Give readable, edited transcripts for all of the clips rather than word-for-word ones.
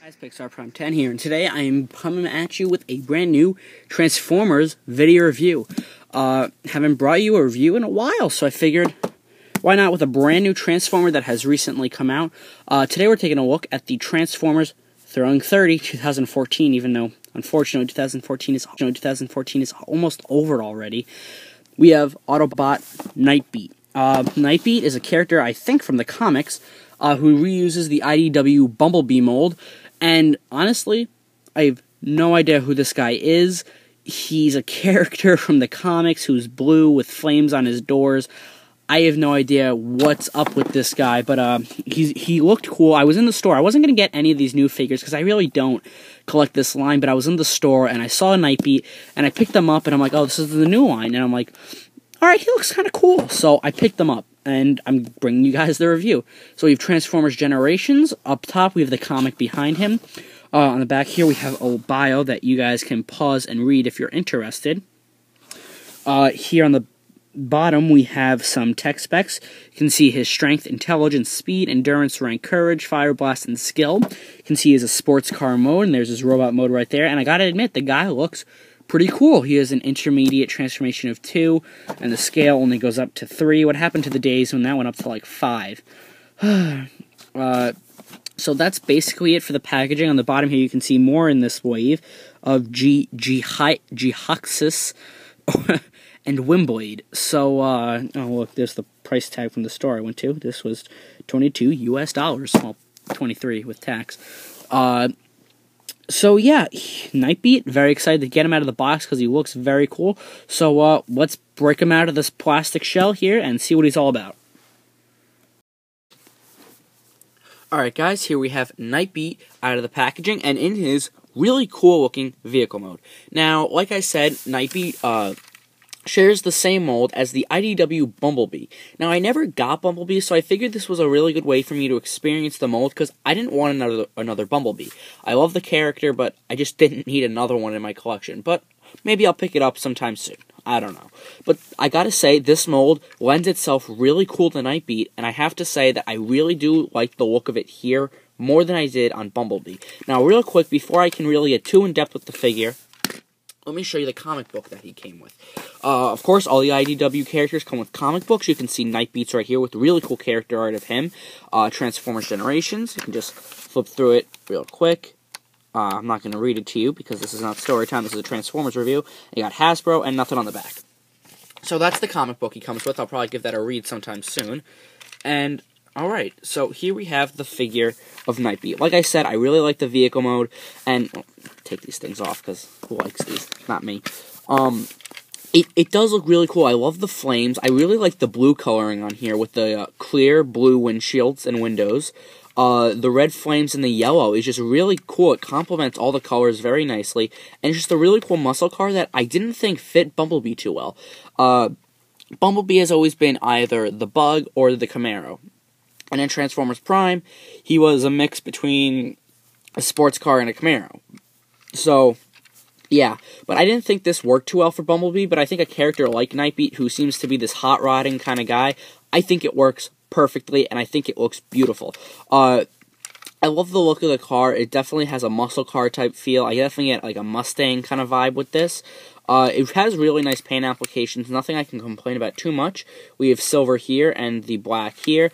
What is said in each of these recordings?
Guys, Pixar Prime 10 here, and today I am coming at you with a brand new Transformers video review. Haven't brought you a review in a while, so I figured, why not with a brand new Transformer that has recently come out. Today we're taking a look at the Transformers Throwing 30 2014, even though, unfortunately, 2014 is almost over already. We have Autobot Nightbeat. Nightbeat is a character, I think, from the comics, who reuses the IDW Bumblebee mold. And honestly, I have no idea who this guy is. He's a character from the comics who's blue with flames on his doors. I have no idea what's up with this guy, but he looked cool. I was in the store. I wasn't going to get any of these new figures because I really don't collect this line, but I was in the store and I saw a Nightbeat and I picked them up and I'm like, oh, this is the new line. And I'm like, all right, he looks kind of cool. So I picked them up. And I'm bringing you guys the review. So we have Transformers Generations. Up top, we have the comic behind him. On the back here, we have a bio that you guys can pause and read if you're interested. Here on the bottom, we have some tech specs. You can see his strength, intelligence, speed, endurance, rank, courage, fire blast, and skill. You can see he has a sports car mode, and there's his robot mode right there. And I gotta admit, the guy looks pretty cool. He has an intermediate transformation of 2, and the scale only goes up to 3. What happened to the days when that went up to, like, 5? So that's basically it for the packaging. On the bottom here, you can see more in this wave of Gehoxus and Wimblade. So, oh, look, there's the price tag from the store I went to. This was $22 US. Well, 23 with tax. So yeah, Nightbeat, very excited to get him out of the box because he looks very cool. So let's break him out of this plastic shell here and see what he's all about. Alright guys, here we have Nightbeat out of the packaging and in his really cool looking vehicle mode. Now, like I said, Nightbeat shares the same mold as the IDW Bumblebee. Now, I never got Bumblebee, so I figured this was a really good way for me to experience the mold, because I didn't want another Bumblebee. I love the character, but I just didn't need another one in my collection. But maybe I'll pick it up sometime soon. I don't know. But I gotta say, this mold lends itself really cool to Nightbeat, and I have to say that I really do like the look of it here more than I did on Bumblebee. Now, real quick, before I can really get too in-depth with the figure, let me show you the comic book that he came with. Of course, all the IDW characters come with comic books. You can see Nightbeat's right here with really cool character art of him. Transformers Generations. You can just flip through it real quick. I'm not going to read it to you because this is not story time. This is a Transformers review. You got Hasbro and nothing on the back. So that's the comic book he comes with. I'll probably give that a read sometime soon. And alright, so here we have the figure of Nightbeat. Like I said, I really like the vehicle mode, and take these things off, because who likes these? Not me. It does look really cool. I love the flames. I really like the blue coloring on here with the clear blue windshields and windows. The red flames and the yellow is just really cool. It complements all the colors very nicely, and it's just a really cool muscle car that I didn't think fit Bumblebee too well. Bumblebee has always been either the Bug or the Camaro. And in Transformers Prime, he was a mix between a sports car and a Camaro. So, yeah. But I didn't think this worked too well for Bumblebee, but I think a character like Nightbeat, who seems to be this hot-rodding kind of guy, I think it works perfectly, and I think it looks beautiful. I love the look of the car. It definitely has a muscle car type feel. I definitely get like a Mustang kind of vibe with this. It has really nice paint applications, nothing I can complain about too much. We have silver here and the black here.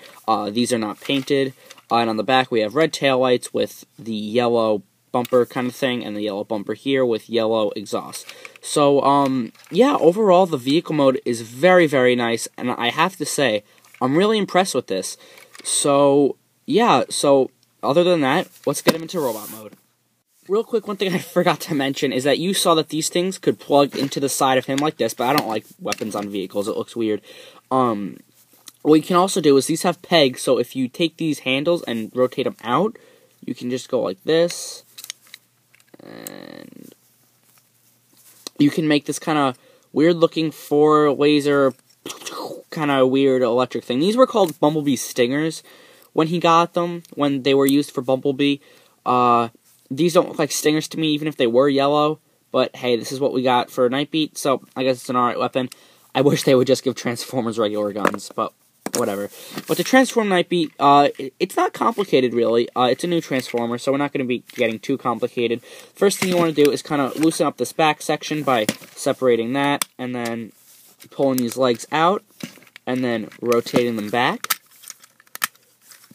These are not painted. And on the back we have red taillights with the yellow bumper kind of thing, and the yellow bumper here with yellow exhaust. So, yeah, overall the vehicle mode is very, very nice, and I have to say, I'm really impressed with this. So, yeah, so, other than that, let's get him into robot mode. Real quick, one thing I forgot to mention is that you saw that these things could plug into the side of him like this, but I don't like weapons on vehicles. It looks weird. What you can also do is these have pegs, so if you take these handles and rotate them out, you can just go like this, and you can make this kind of weird-looking 4-laser, kind of weird electric thing. These were called Bumblebee Stingers when he got them, when they were used for Bumblebee. These don't look like stingers to me, even if they were yellow. But, hey, this is what we got for Nightbeat, so I guess it's an alright weapon. I wish they would just give Transformers regular guns, but whatever. But to transform Nightbeat, it's not complicated, really. It's a new Transformer, so we're not going to be getting too complicated. First thing you want to do is kind of loosen up this back section by separating that, and then pulling these legs out, and then rotating them back,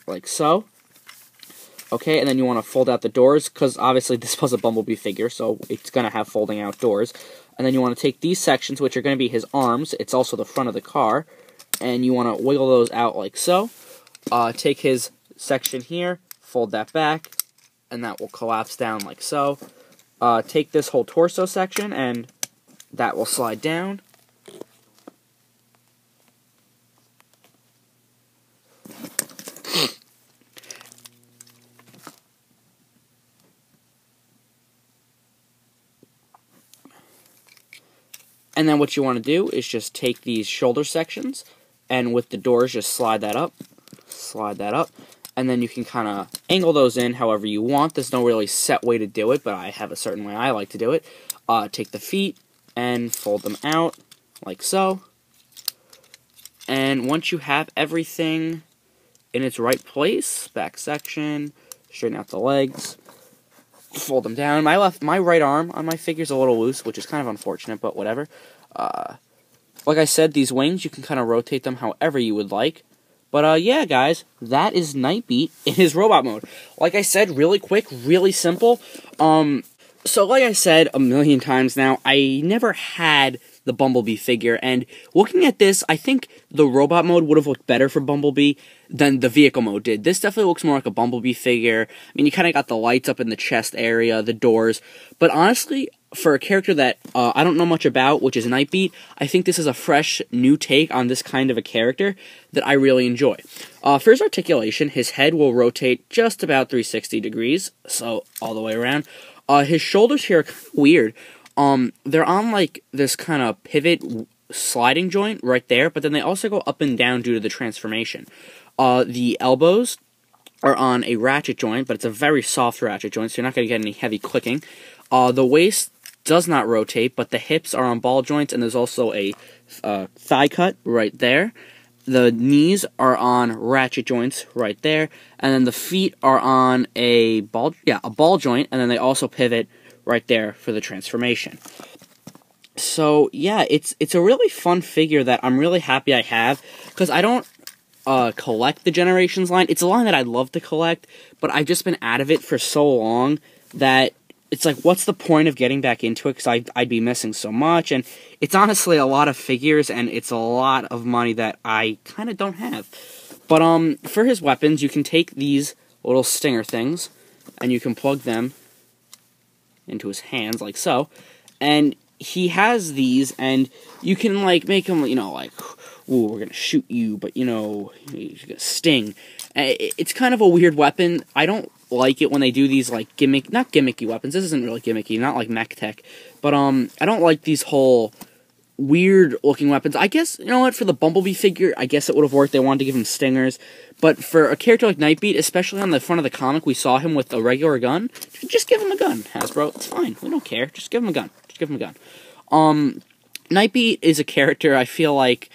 like so. Okay, and then you want to fold out the doors, because obviously this was a Bumblebee figure, so it's going to have folding out doors. And then you want to take these sections, which are going to be his arms, it's also the front of the car, and you want to wiggle those out like so. Take his section here, fold that back, and that will collapse down like so. Take this whole torso section, and that will slide down. And then what you want to do is just take these shoulder sections, and with the doors, just slide that up, and then you can kind of angle those in however you want. There's no really set way to do it, but I have a certain way I like to do it. Take the feet and fold them out, like so. And once you have everything in its right place, back section, straighten out the legs, fold them down. My right arm on my figure's a little loose, which is kind of unfortunate, but whatever. Like I said, these wings, you can kind of rotate them however you would like. But, yeah, guys, that is Nightbeat in his robot mode. Like I said, really quick, really simple. So like I said a million times now, I never had the Bumblebee figure, and looking at this, I think the robot mode would have looked better for Bumblebee than the vehicle mode did. This definitely looks more like a Bumblebee figure. I mean, you kind of got the lights up in the chest area, the doors, but honestly, for a character that I don't know much about, which is Nightbeat, I think this is a fresh, new take on this kind of a character that I really enjoy. For his articulation, his head will rotate just about 360 degrees, so all the way around. His shoulders here are kind of weird. They're on, like, this kind of pivot sliding joint right there, but then they also go up and down due to the transformation. The elbows are on a ratchet joint, but it's a very soft ratchet joint, so you're not going to get any heavy clicking. The waist does not rotate, but the hips are on ball joints, and there's also a thigh cut right there. The knees are on ratchet joints right there, and then the feet are on a ball joint, and then they also pivot right there for the transformation. So yeah, it's a really fun figure that I'm really happy I have, because I don't collect the Generations line. It's a line that I'd love to collect, but I've just been out of it for so long that it's like, what's the point of getting back into it, because I'd be missing so much, and it's honestly a lot of figures, and it's a lot of money that I kind of don't have. But for his weapons, you can take these little stinger things, and you can plug them into his hands, like so, and he has these, and you can, like, make him, you know, like, ooh, we're gonna shoot you, but, you know, you're gonna sting. It's kind of a weird weapon. I don't like it when they do these, like, not gimmicky weapons. This isn't really gimmicky, not like mech tech, but, I don't like these whole weird-looking weapons. I guess, you know what, for the Bumblebee figure, I guess it would have worked. They wanted to give him stingers, but for a character like Nightbeat, especially on the front of the comic, we saw him with a regular gun. Just give him a gun, Hasbro. It's fine. We don't care. Just give him a gun. Just give him a gun. Nightbeat is a character, I feel like,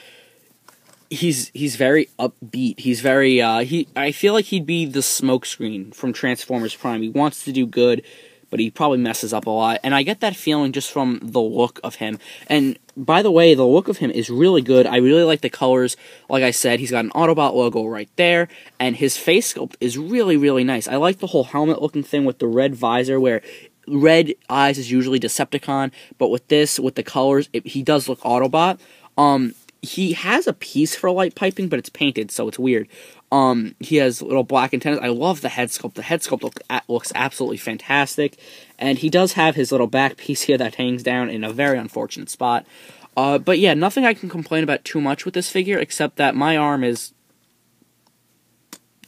he's very upbeat. He's very, I feel like he'd be the smokescreen from Transformers Prime. He wants to do good, but he probably messes up a lot, and I get that feeling just from the look of him. And, by the way, the look of him is really good. I really like the colors. Like I said, he's got an Autobot logo right there, and his face sculpt is really, really nice. I like the whole helmet-looking thing with the red visor, where red eyes is usually Decepticon, but with this, with the colors, he does look Autobot. He has a piece for light piping, but it's painted, so it's weird. He has little black antennas. I love the head sculpt. The head sculpt looks absolutely fantastic. And he does have his little back piece here that hangs down in a very unfortunate spot. But yeah, nothing I can complain about too much with this figure, except that my arm is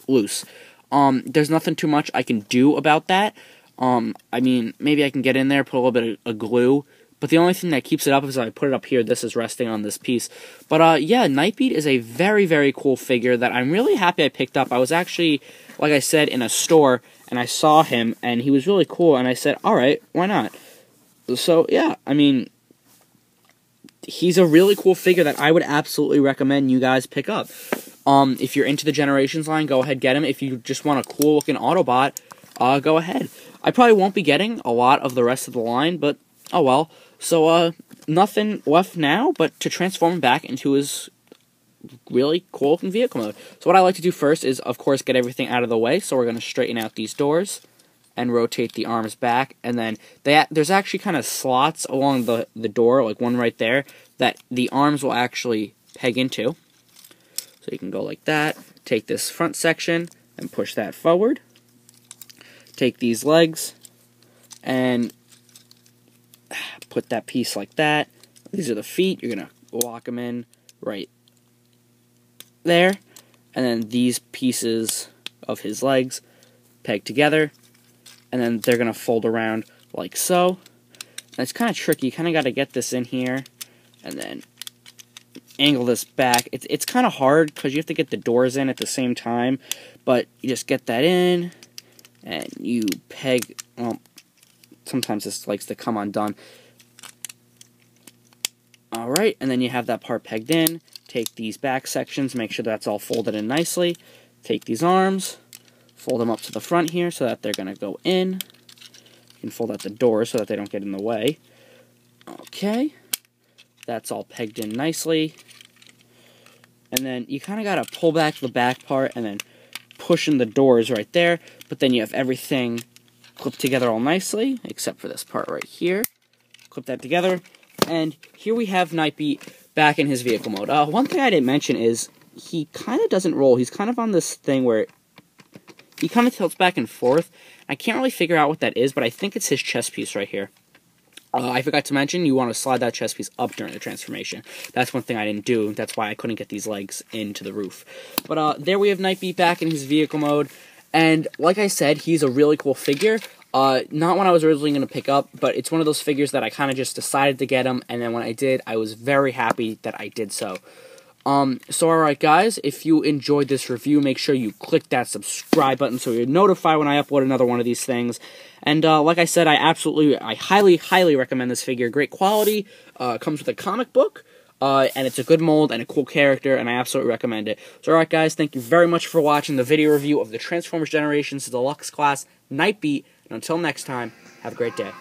loose. There's nothing too much I can do about that. I mean, maybe I can get in there, put a little bit of glue, but the only thing that keeps it up is if I put it up here, this is resting on this piece. But, yeah, Nightbeat is a very, very cool figure that I'm really happy I picked up. I was actually, like I said, in a store, and I saw him, and he was really cool, and I said, alright, why not? So, yeah, I mean, he's a really cool figure that I would absolutely recommend you guys pick up. If you're into the Generations line, go ahead, get him. If you just want a cool-looking Autobot, go ahead. I probably won't be getting a lot of the rest of the line, but oh well. So, nothing left now but to transform him back into his really cool-looking vehicle mode. So what I like to do first is, of course, get everything out of the way. So we're going to straighten out these doors and rotate the arms back. And then there's actually kind of slots along the door, like one right there, that the arms will actually peg into. So you can go like that. Take this front section and push that forward. Take these legs and put that piece like that. These are the feet. You're going to lock them in right there. And then these pieces of his legs peg together. And then they're going to fold around like so. And it's kind of tricky. You kind of got to get this in here. And then angle this back. It's kind of hard because you have to get the doors in at the same time. But you just get that in. And you peg. Well, sometimes this likes to come undone. Alright, and then you have that part pegged in. Take these back sections, make sure that's all folded in nicely. Take these arms, fold them up to the front here so that they're going to go in. You can fold out the doors so that they don't get in the way. Okay, that's all pegged in nicely. And then you kind of got to pull back the back part and then push in the doors right there. But then you have everything clipped together all nicely, except for this part right here. Clip that together. And here we have Nightbeat back in his vehicle mode. One thing I didn't mention is he kind of doesn't roll. He's kind of on this thing where he kind of tilts back and forth. I can't really figure out what that is, but I think it's his chest piece right here. I forgot to mention, you want to slide that chest piece up during the transformation. That's one thing I didn't do. That's why I couldn't get these legs into the roof. But there we have Nightbeat back in his vehicle mode. And like I said, he's a really cool figure. Not one I was originally going to pick up, but it's one of those figures that I kind of just decided to get him, and then when I did, I was very happy that I did so. So alright guys, if you enjoyed this review, make sure you click that subscribe button so you're notified when I upload another one of these things. And like I said, I highly, highly recommend this figure. Great quality, comes with a comic book, and it's a good mold and a cool character, and I absolutely recommend it. So alright guys, thank you very much for watching the video review of the Transformers Generations Deluxe Class Nightbeat. And until next time, have a great day.